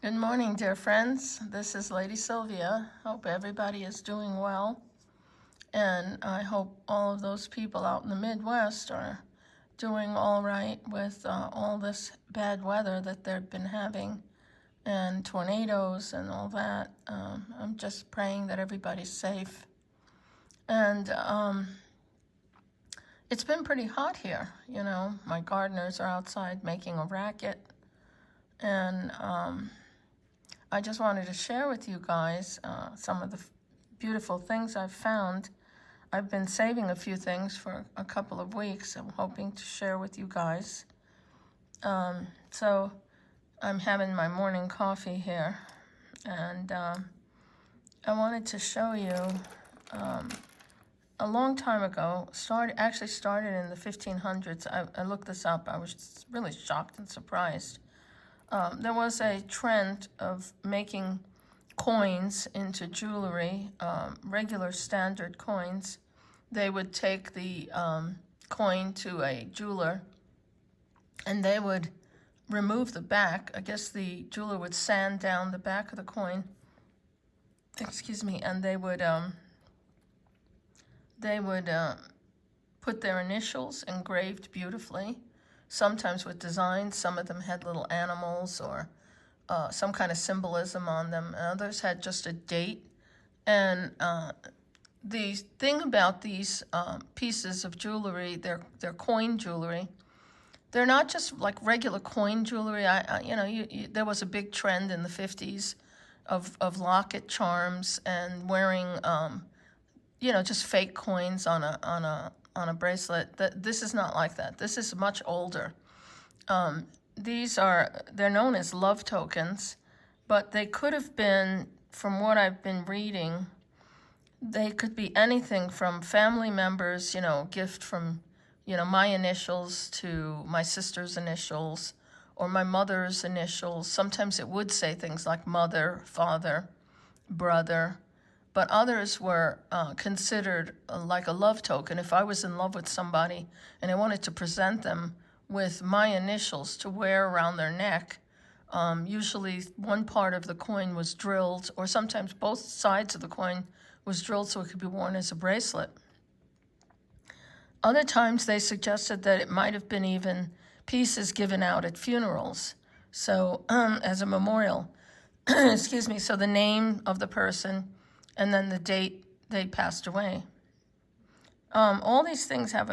Good morning, dear friends. This is Lady Sylvia. Hope everybody is doing well. And I hope all of those people out in the Midwest are doing all right with all this bad weather that they've been having and tornadoes and all that. I'm just praying that everybody's safe. And it's been pretty hot here. You know, my gardeners are outside making a racket. And I just wanted to share with you guys some of the beautiful things I've found. I've been saving a few things for a couple of weeks. I'm hoping to share with you guys. So I'm having my morning coffee here, and I wanted to show you a long time ago, actually started in the 1500s. I looked this up. I was really shocked and surprised. There was a trend of making coins into jewelry, regular standard coins. They would take the coin to a jeweler and they would remove the back. I guess the jeweler would sand down the back of the coin, and they would put their initials engraved beautifully, sometimes with designs. Some of them had little animals or some kind of symbolism on them. Others had just a date. And the thing about these pieces of jewelry, they're coin jewelry. They're not just like regular coin jewelry. There was a big trend in the 50s of locket charms and wearing, just fake coins on a bracelet. This is not like that. This is much older. They're known as love tokens, but they could have been, from what I've been reading, they could be anything from family members, gift from, my initials to my sister's initials or my mother's initials. Sometimes it would say things like mother, father, brother, but others were considered like a love token. If I was in love with somebody and I wanted to present them with my initials to wear around their neck, usually one part of the coin was drilled, or sometimes both sides of the coin was drilled so it could be worn as a bracelet. Other times they suggested that it might have been even pieces given out at funerals, so as a memorial. So the name of the person and then the date they passed away. All these things have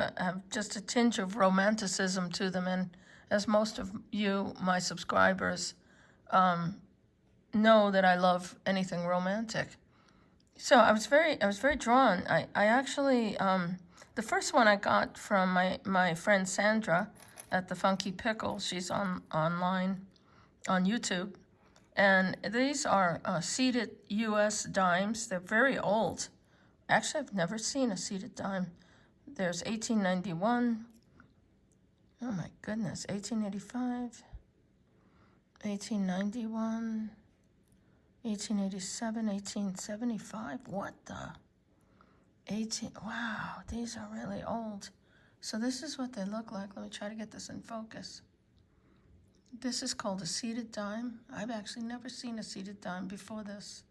just a tinge of romanticism to them, and as most of you, my subscribers, know that I love anything romantic. So I was very drawn. I actually, the first one I got from my friend Sandra at the Funky Pickle. She's online on YouTube. And these are seated U.S. dimes. They're very old. Actually, I've never seen a seated dime. There's 1891. Oh my goodness, 1885, 1891, 1887, 1875. What the? Wow, these are really old. So this is what they look like. Let me try to get this in focus. This is called a seated dime. I've actually never seen a seated dime before this.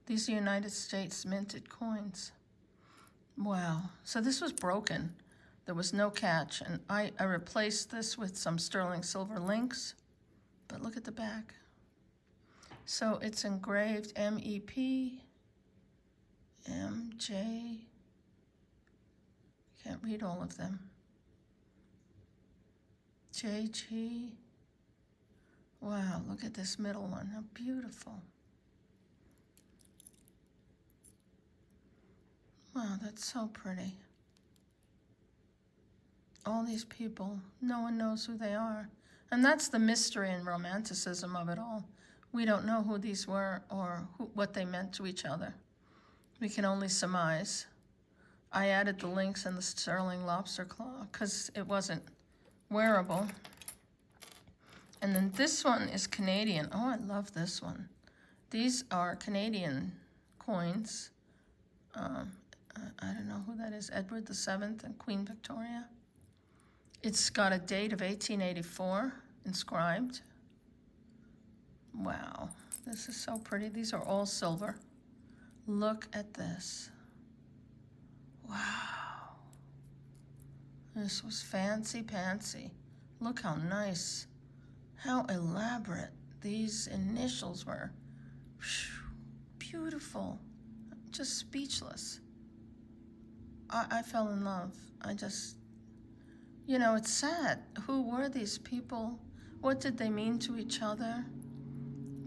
These are United States minted coins. Wow. So this was broken. There was no catch. And I replaced this with some sterling silver links. But look at the back. So it's engraved MEP, MJ. Can't read all of them. JG. Wow, look at this middle one. How beautiful. Wow, that's so pretty. All these people, no one knows who they are. And that's the mystery and romanticism of it all. We don't know who these were or what they meant to each other. We can only surmise. I added the links and the sterling lobster claw because it wasn't wearable. And then this one is Canadian. Oh, I love this one. These are Canadian coins. I don't know who that is. Edward VII and Queen Victoria. It's got a date of 1884 inscribed. Wow, this is so pretty. These are all silver. Look at this. Wow. This was fancy pantsy. Look how nice, how elaborate these initials were. Beautiful. Just speechless. I fell in love. It's sad. Who were these people? What did they mean to each other?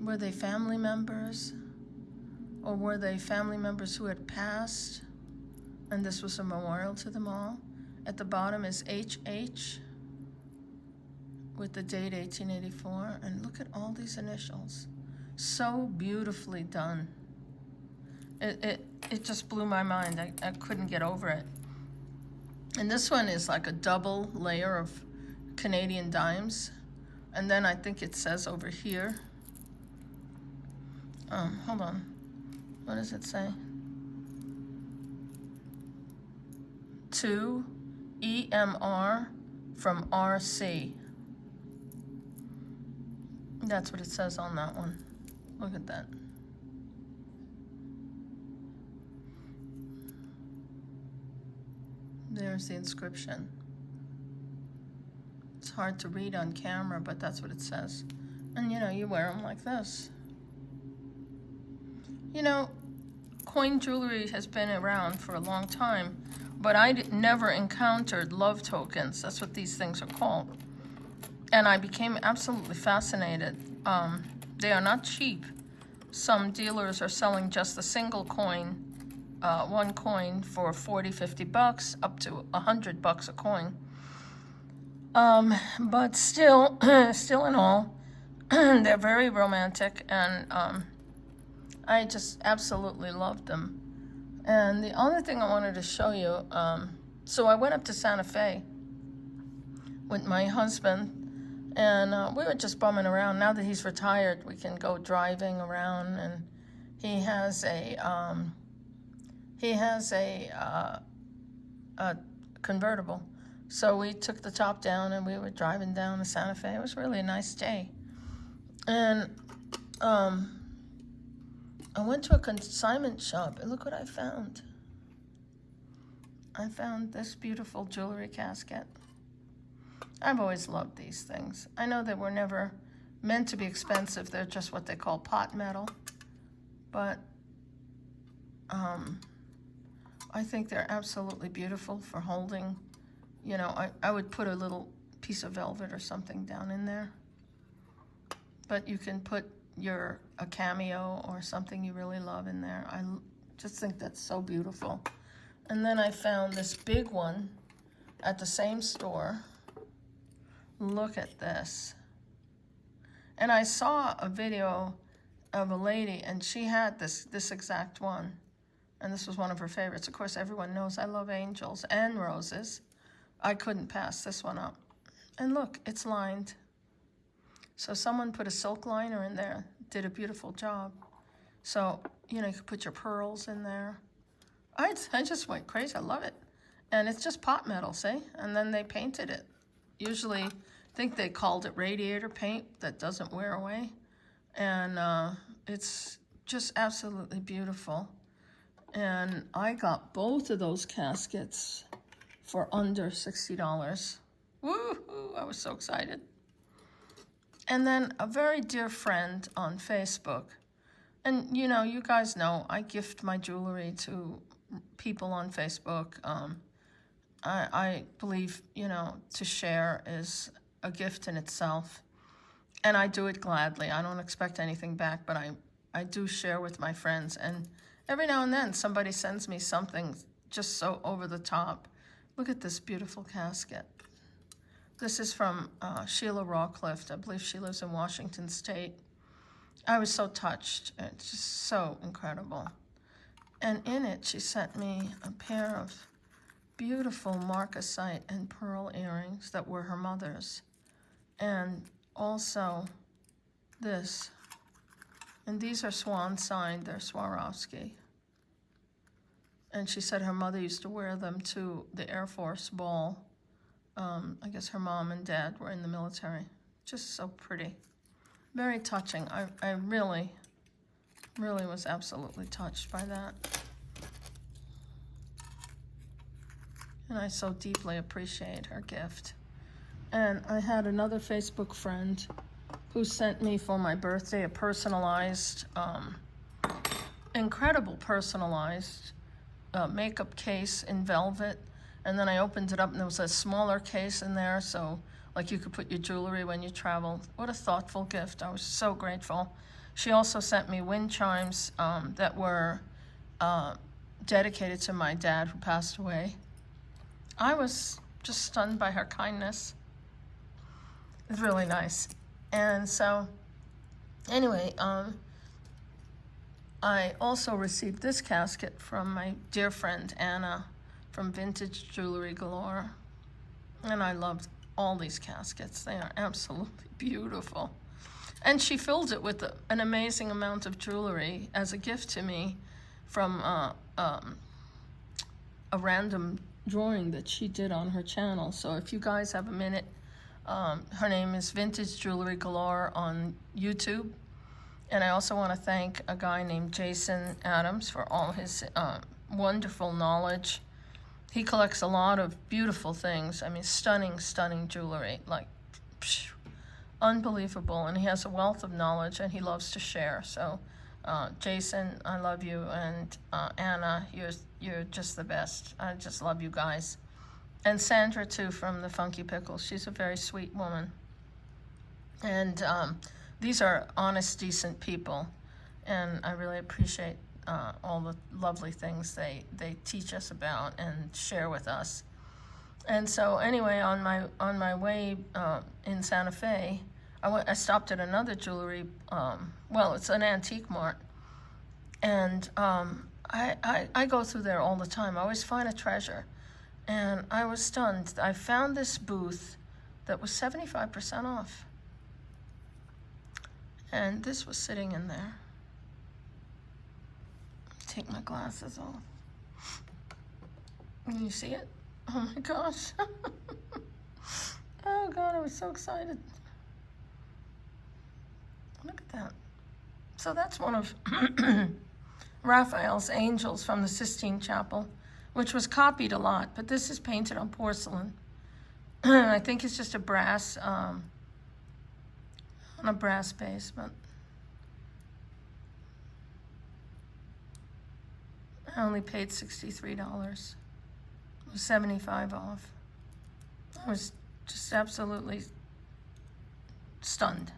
Were they family members? Or were they family members who had passed? And this was a memorial to them all. At the bottom is HH with the date 1884. And look at all these initials. So beautifully done. It just blew my mind. I couldn't get over it. And this one is like a double layer of Canadian dimes. And then I think it says over here, hold on. What does it say? To EMR from RC. That's what it says on that one. Look at that. There's the inscription. It's hard to read on camera, but that's what it says. And you wear them like this. Coin jewelry has been around for a long time, but I never encountered love tokens. That's what these things are called. And I became absolutely fascinated. They are not cheap. Some dealers are selling just a single coin, one coin for $40-50, up to $100 a coin. But still in all, they're very romantic, and I just absolutely loved them. And the other thing I wanted to show you, so I went up to Santa Fe with my husband, and we were just bumming around. Now that he's retired, we can go driving around, and he has a convertible. So we took the top down, and we were driving down to Santa Fe. It was really a nice day. And I went to a consignment shop, and look what I found. I found this beautiful jewelry casket. I've always loved these things. I know they were never meant to be expensive. They're just what they call pot metal. But I think they're absolutely beautiful for holding. I would put a little piece of velvet or something down in there. But you can put a cameo or something you really love in there. I just think that's so beautiful. And then I found this big one at the same store. Look at this. And I saw a video of a lady, and she had this exact one. And this was one of her favorites. Of course, everyone knows I love angels and roses. I couldn't pass this one up. And look, it's lined. So someone put a silk liner in there, did a beautiful job. So, you could put your pearls in there. I just went crazy. I love it. And it's just pot metal, see? And then they painted it. Usually, I think they called it radiator paint that doesn't wear away. And it's just absolutely beautiful. And I got both of those caskets for under $60. Woo-hoo, I was so excited. And then a very dear friend on Facebook, and you guys know I gift my jewelry to people on Facebook. I believe, to share is a gift in itself, and I do it gladly. I don't expect anything back, but I do share with my friends, and every now and then somebody sends me something just so over the top. Look at this beautiful casket. This is from Sheila Rawcliffe. I believe she lives in Washington State. I was so touched. It's just so incredible. And in it, she sent me a pair of beautiful marcasite and pearl earrings that were her mother's. And also this. And these are swan signed. They're Swarovski. And she said her mother used to wear them to the Air Force ball. I guess her mom and dad were in the military. Just so pretty. Very touching. I really, really was absolutely touched by that. And I so deeply appreciate her gift. And I had another Facebook friend who sent me for my birthday a personalized, incredible personalized makeup case in velvet. And then I opened it up and there was a smaller case in there, so like you could put your jewelry when you travel. What a thoughtful gift. I was so grateful. She also sent me wind chimes that were dedicated to my dad who passed away. I was just stunned by her kindness. It was really nice. And so, anyway, I also received this casket from my dear friend Anna from Vintage Jewelry Galore. And I loved all these caskets. They are absolutely beautiful. And she filled it with an amazing amount of jewelry as a gift to me from a random drawing that she did on her channel. So if you guys have a minute, her name is Vintage Jewelry Galore on YouTube. And I also want to thank a guy named Jason Adams for all his wonderful knowledge. He collects a lot of beautiful things. I mean, stunning, stunning jewelry, like phew, unbelievable. And he has a wealth of knowledge and he loves to share. So Jason, I love you. And Anna, you're just the best. I just love you guys. And Sandra, too, from the Funky Pickles. She's a very sweet woman. And these are honest, decent people. And I really appreciate all the lovely things they teach us about and share with us. And so anyway, on my way in Santa Fe, I stopped at another jewelry, well, it's an antique mart. And I go through there all the time. I always find a treasure. And I was stunned. I found this booth that was 75% off. And this was sitting in there. Take my glasses off. Can you see it? Oh my gosh. Oh God, I was so excited. Look at that. So that's one of Raphael's angels from the Sistine Chapel, which was copied a lot, but this is painted on porcelain. I think it's just a brass, on a brass base, but I only paid $63. It was $75 off. I was just absolutely stunned.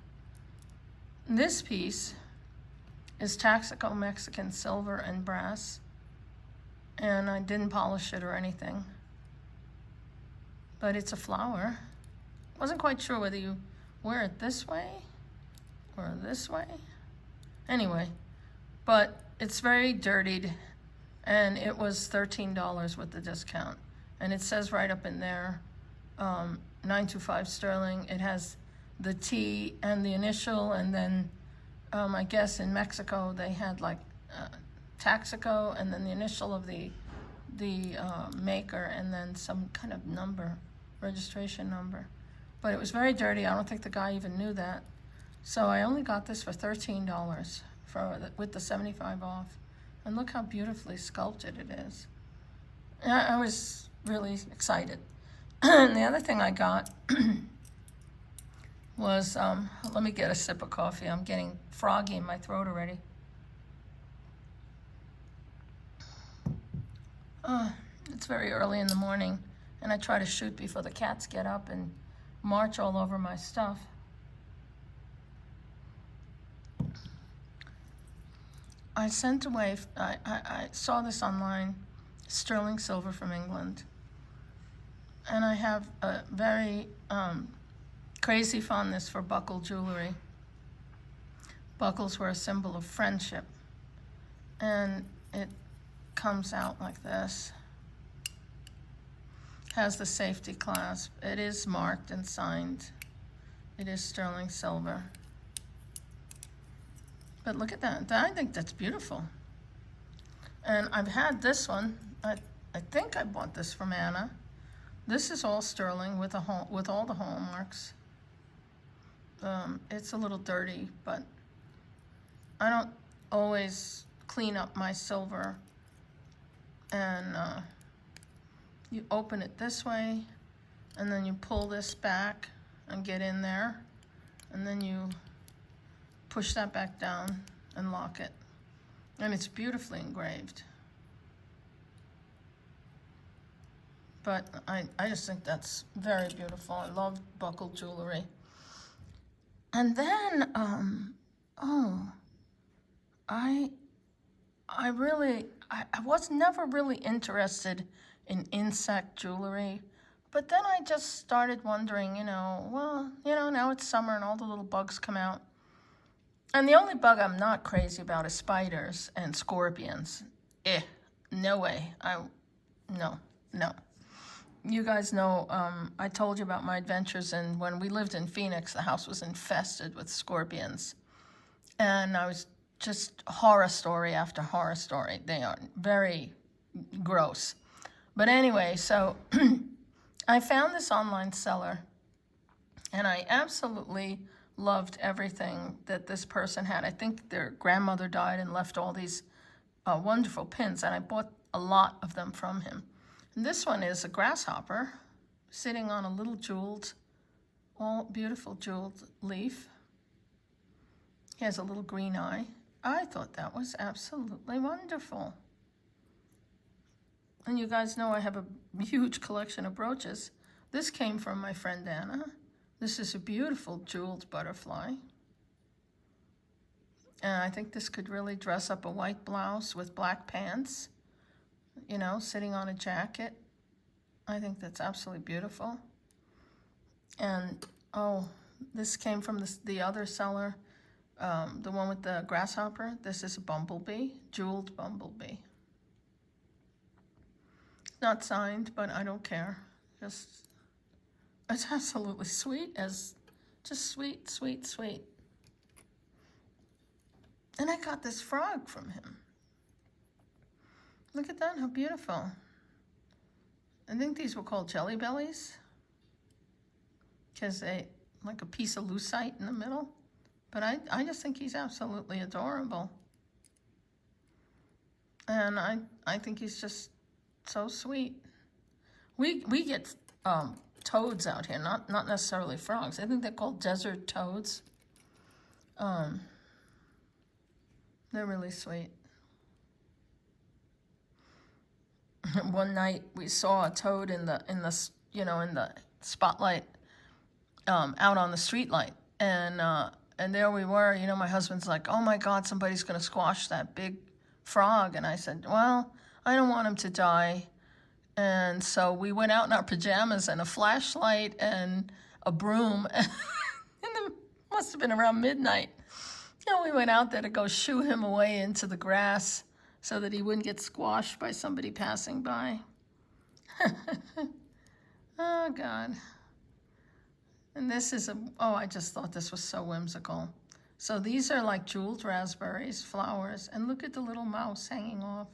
This piece is Taxico Mexican silver and brass, and I didn't polish it or anything. But it's a flower. Wasn't quite sure whether you wear it this way or this way. Anyway, but it's very dirtied, and it was $13 with the discount. And it says right up in there, 925 sterling. It has the T and the initial, and then I guess in Mexico they had like Taxico, and then the initial of the maker, and then some kind of number, registration number. But it was very dirty. I don't think the guy even knew that. So I only got this for $13 with the 75 off. And look how beautifully sculpted it is. I was really excited. And the other thing I got was, let me get a sip of coffee. I'm getting froggy in my throat already. It's very early in the morning, and I try to shoot before the cats get up and march all over my stuff. I sent away, I saw this online, sterling silver from England. And I have a very crazy fondness for buckle jewelry. Buckles were a symbol of friendship. And it comes out like this. Has the safety clasp. It is marked and signed. It is sterling silver. But look at that. I think that's beautiful. And I've had this one. I think I bought this from Anna. This is all sterling with all the hallmarks. It's a little dirty, but I don't always clean up my silver. And you open it this way, and then you pull this back and get in there, and then you push that back down and lock it. And it's beautifully engraved. But I just think that's very beautiful. I love buckled jewelry. And then, I was never really interested in insect jewelry, but then I just started wondering, now it's summer and all the little bugs come out. And the only bug I'm not crazy about is spiders and scorpions. No way. No. You guys know, I told you about my adventures, and when we lived in Phoenix, the house was infested with scorpions. And I was just horror story after horror story. They are very gross. But anyway, so I found this online seller, and I absolutely loved everything that this person had. I think their grandmother died and left all these wonderful pins, and I bought a lot of them from him. And this one is a grasshopper sitting on a little jeweled, all beautiful jeweled leaf. He has a little green eye. I thought that was absolutely wonderful. And you guys know I have a huge collection of brooches. This came from my friend Anna. This is a beautiful jeweled butterfly. And I think this could really dress up a white blouse with black pants, sitting on a jacket. I think that's absolutely beautiful. And, this came from the other seller, the one with the grasshopper. This is a bumblebee, jeweled bumblebee. Not signed, but I don't care. It's absolutely sweet, just sweet, sweet, sweet. And I got this frog from him. Look at that, how beautiful. I think these were called jelly bellies, because they like a piece of lucite in the middle. But I just think he's absolutely adorable. And I think he's just so sweet. We get toads out here, not necessarily frogs. I think they're called desert toads. They're really sweet. One night we saw a toad in the spotlight, out on the street light, and there we were. My husband's like, "Oh my God, somebody's gonna squash that big frog," and I said, "Well, I don't want him to die." And so we went out in our pajamas and a flashlight and a broom, and it must have been around midnight. We went out there to go shoo him away into the grass so that he wouldn't get squashed by somebody passing by. Oh, God. And this is I just thought this was so whimsical. So these are like jeweled raspberries, flowers, and look at the little mouse hanging off.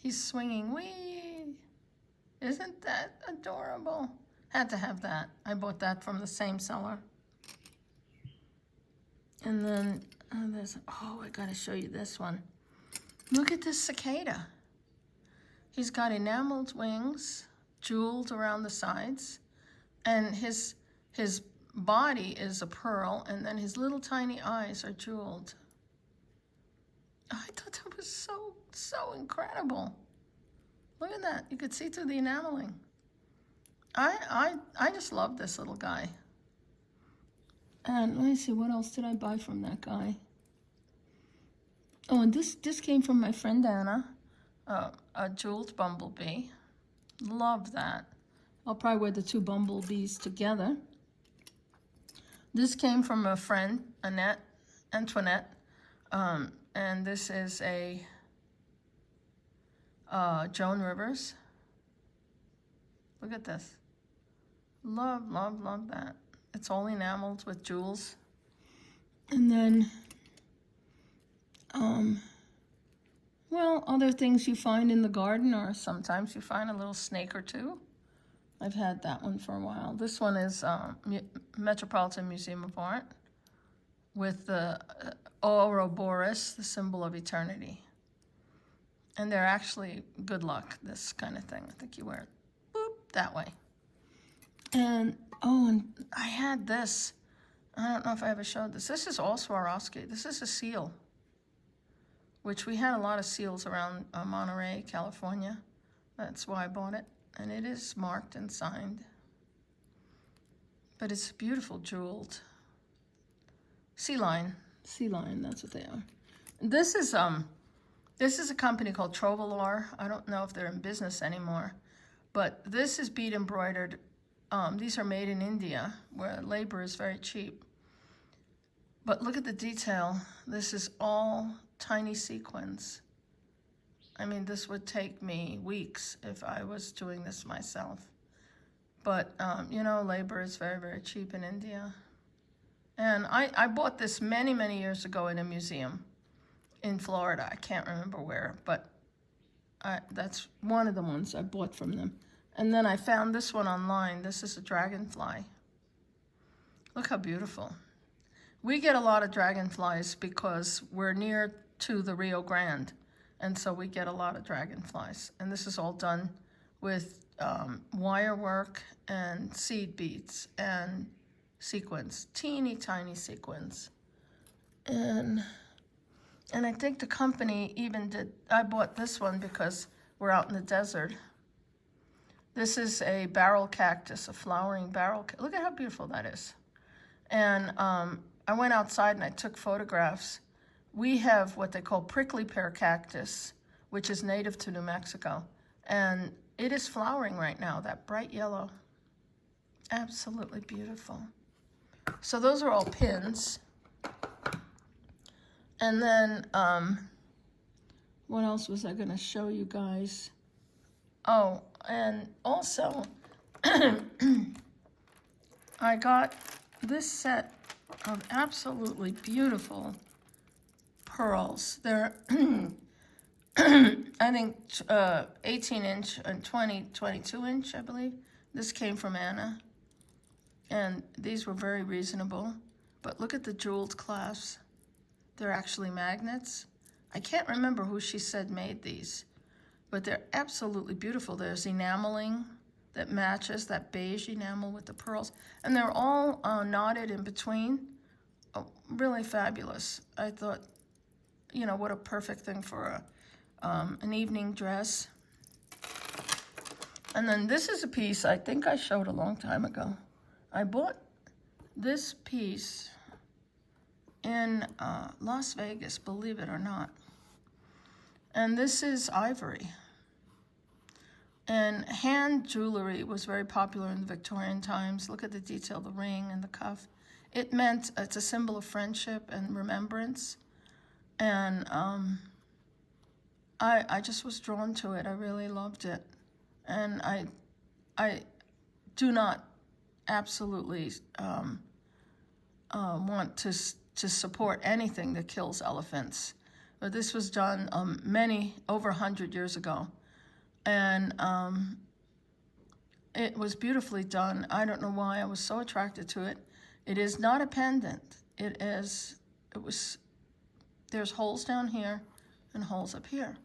He's swinging, wee! Isn't that adorable? Had to have that. I bought that from the same seller. And then I gotta show you this one. Look at this cicada. He's got enameled wings, jeweled around the sides, and his body is a pearl, and then his little tiny eyes are jeweled. I thought that was so incredible. Look at that. You could see through the enameling. I just love this little guy. And let me see, what else did I buy from that guy? Oh, and this came from my friend Anna, a jeweled bumblebee. Love that. I'll probably wear the two bumblebees together. This came from a friend, Antoinette, and this is a Joan Rivers. Look at this. Love, love, love that. It's all enameled with jewels. And then, other things you find in the garden, or sometimes you find a little snake or two. I've had that one for a while. This one is Metropolitan Museum of Art with the Ouroboros, the symbol of eternity. And they're actually good luck, this kind of thing. I think you wear it, boop, that way. And, oh, and I had this. I don't know if I ever showed this. This is all Swarovski. This is a seal, which we had a lot of seals around Monterey, California. That's why I bought it. And it is marked and signed. But it's beautiful, jeweled. Sea lion, that's what they are. This is a company called Trovalor. I don't know if they're in business anymore, but this is bead embroidered. These are made in India, where labor is very cheap. But look at the detail. This is all tiny sequins. I mean, this would take me weeks if I was doing this myself. But, you know, labor is very, very cheap in India. And I bought this many, many years ago in a museum in Florida. I can't remember where, but that's one of the ones I bought from them. And then I found this one online. This is a dragonfly. Look how beautiful. We get a lot of dragonflies because we're near to the Rio Grande. And so we get a lot of dragonflies. And this is all done with wire work and seed beads and sequins, teeny tiny sequins. And I think the company even did, I bought this one because we're out in the desert. This is a barrel cactus, a flowering barrel. Look at how beautiful that is. And I went outside and I took photographs. We have what they call prickly pear cactus, which is native to New Mexico. And it is flowering right now, that bright yellow. Absolutely beautiful. So those are all pins. And then, what else was I gonna show you guys? Oh, and also, I got this set of absolutely beautiful pearls. They're, I think, 18-inch and 22-inch, I believe. This came from Anna. And these were very reasonable. But look at the jeweled clasps. They're actually magnets. I can't remember who she said made these, but they're absolutely beautiful. There's enameling that matches that beige enamel with the pearls. And they're all knotted in between. Oh, really fabulous. I thought, you know, what a perfect thing for an evening dress. And then this is a piece I think I showed a long time ago. I bought this piece in Las Vegas, believe it or not. And this is ivory. And hand jewelry was very popular in the Victorian times. Look at the detail, the ring and the cuff. It meant, it's a symbol of friendship and remembrance. And I just was drawn to it. I really loved it. And I do not absolutely want to support anything that kills elephants. But this was done over 100 years ago. And it was beautifully done. I don't know why I was so attracted to it. It is not a pendant. There's holes down here and holes up here.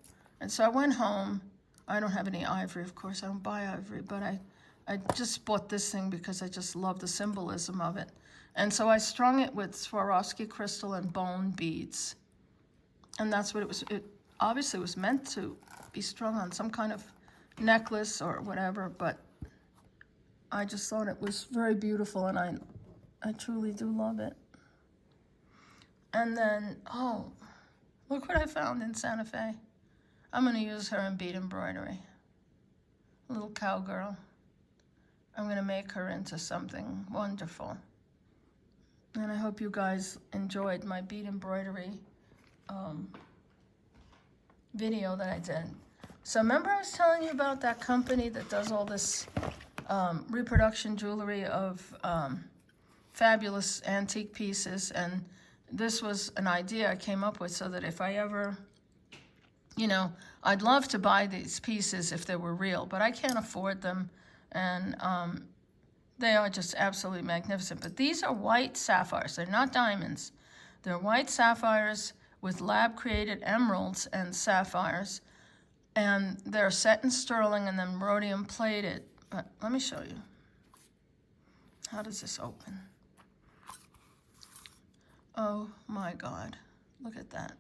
And so I went home. I don't have any ivory, of course. I don't buy ivory, but I just bought this thing because I just love the symbolism of it. And so I strung it with Swarovski crystal and bone beads. And that's what it was. It obviously was meant to be strung on some kind of necklace or whatever, but I just thought it was very beautiful, and I truly do love it. And then, oh, look what I found in Santa Fe. I'm going to use her in bead embroidery. A little cowgirl. I'm going to make her into something wonderful. And I hope you guys enjoyed my bead embroidery video that I did. So remember I was telling you about that company that does all this reproduction jewelry of fabulous antique pieces, and this was an idea I came up with so that if I ever, you know, I'd love to buy these pieces if they were real, but I can't afford them. And they are just absolutely magnificent. But these are white sapphires. They're not diamonds. They're white sapphires with lab-created emeralds and sapphires. And they're set in sterling and then rhodium plated. But let me show you. How does this open? Oh my God, look at that.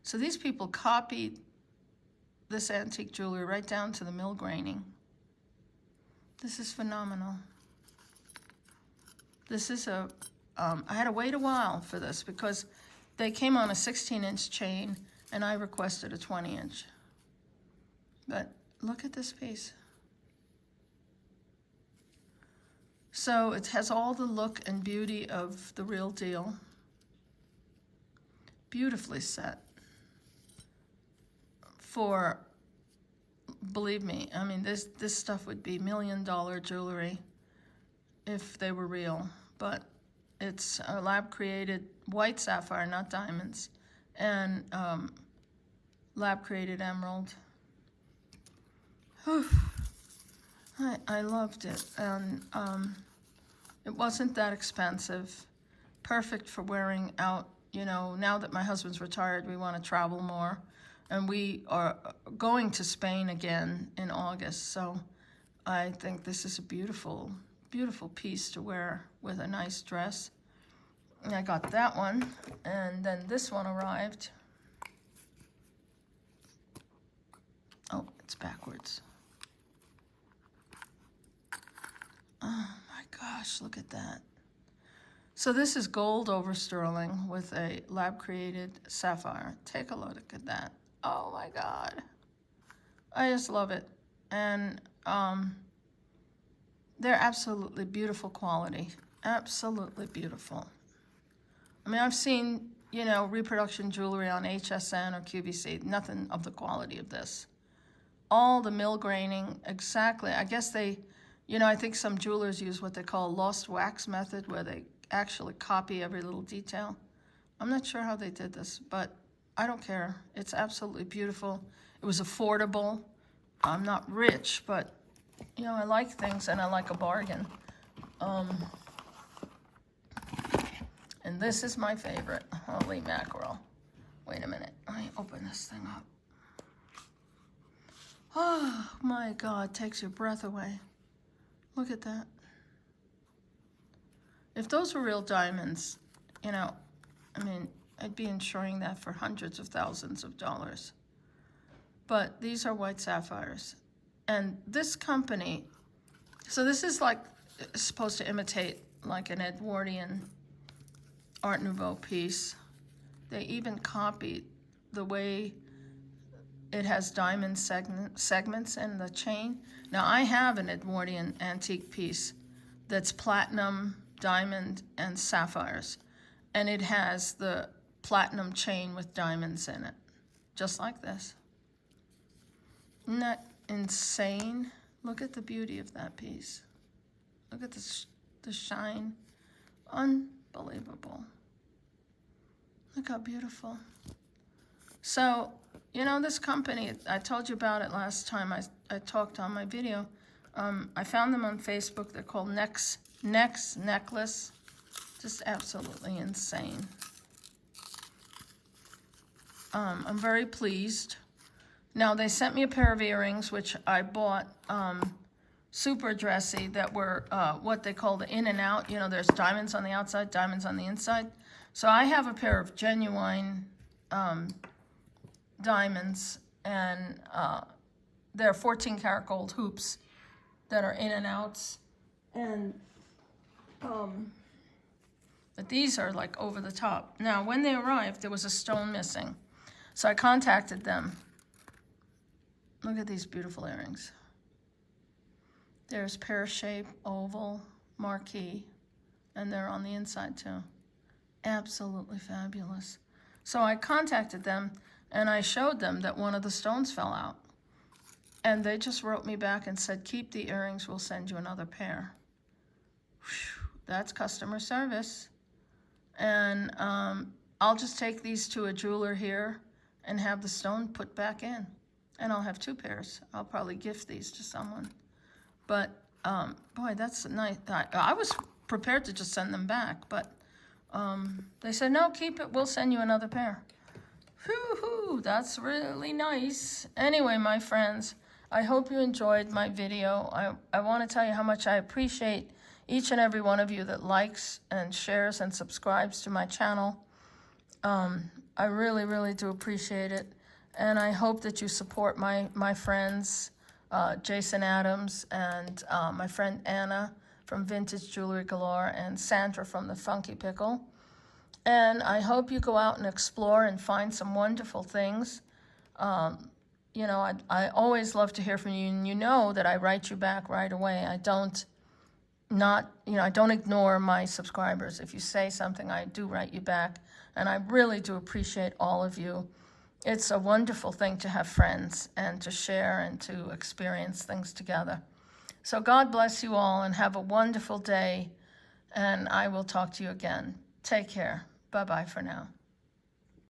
So these people copied this antique jewelry right down to the mill graining. This is phenomenal. This is I had to wait a while for this because they came on a 16-inch chain and I requested a 20-inch. But look at this piece. So it has all the look and beauty of the real deal. Beautifully set. For, believe me, I mean, this stuff would be $1 million jewelry if they were real. But it's a lab-created white sapphire, not diamonds, and lab-created emerald. Whew. I loved it, and it wasn't that expensive. Perfect for wearing out, you know, now that my husband's retired, we want to travel more. And we are going to Spain again in August, so I think this is a beautiful, beautiful piece to wear with a nice dress. And I got that one, and then this one arrived. Oh, it's backwards. Oh my gosh, look at that. So this is gold over sterling with a lab-created sapphire. Take a look at that. Oh my God. I just love it. And they're absolutely beautiful quality. Absolutely beautiful. I mean, I've seen, you know, reproduction jewelry on HSN or QVC. Nothing of the quality of this. All the mill graining, exactly. I guess they... You know, I think some jewelers use what they call a lost wax method, where they actually copy every little detail. I'm not sure how they did this, but I don't care. It's absolutely beautiful. It was affordable. I'm not rich, but, you know, I like things and I like a bargain. And this is my favorite. Holy mackerel. Wait a minute. Let me open this thing up. Oh, my God. Takes your breath away. Look at that. If those were real diamonds, you know, I mean, I'd be insuring that for hundreds of thousands of dollars. But these are white sapphires. And this company, so this is like supposed to imitate like an Edwardian Art Nouveau piece. They even copied the way it has diamond segments in the chain. Now, I have an Edwardian antique piece that's platinum, diamond, and sapphires. And it has the platinum chain with diamonds in it, just like this. Isn't that insane? Look at the beauty of that piece. Look at the shine. Unbelievable. Look how beautiful. So, you know, this company, I told you about it last time I talked on my video. I found them on Facebook. They're called Next Necklace. Just absolutely insane. I'm very pleased. Now, they sent me a pair of earrings, which I bought super dressy, that were what they call the in and out. You know, there's diamonds on the outside, diamonds on the inside. So I have a pair of genuine diamonds, and they're 14 karat gold hoops that are in and outs. And but these are like over the top. Now, when they arrived, there was a stone missing. So I contacted them. Look at these beautiful earrings. There's pear-shaped, oval, marquee, and they're on the inside too. Absolutely fabulous. So I contacted them, and I showed them that one of the stones fell out. And they just wrote me back and said, keep the earrings, we'll send you another pair. Whew, that's customer service. And I'll just take these to a jeweler here and have the stone put back in. And I'll have two pairs. I'll probably gift these to someone. But, boy, that's nice. I was prepared to just send them back, but they said, no, keep it. We'll send you another pair. Whoo-hoo, that's really nice. Anyway, my friends, I hope you enjoyed my video. I want to tell you how much I appreciate each and every one of you that likes and shares and subscribes to my channel. I really, really do appreciate it. And I hope that you support my friends, Jason Adams and my friend Anna from Vintage Jewelry Galore and Sandra from the Funky Pickle. And I hope you go out and explore and find some wonderful things. You know, I always love to hear from you, and you know that I write you back right away. I don't ignore my subscribers. If you say something, I do write you back, and I really do appreciate all of you. It's a wonderful thing to have friends and to share and to experience things together. So God bless you all and have a wonderful day, and I will talk to you again. Take care. Bye-bye for now.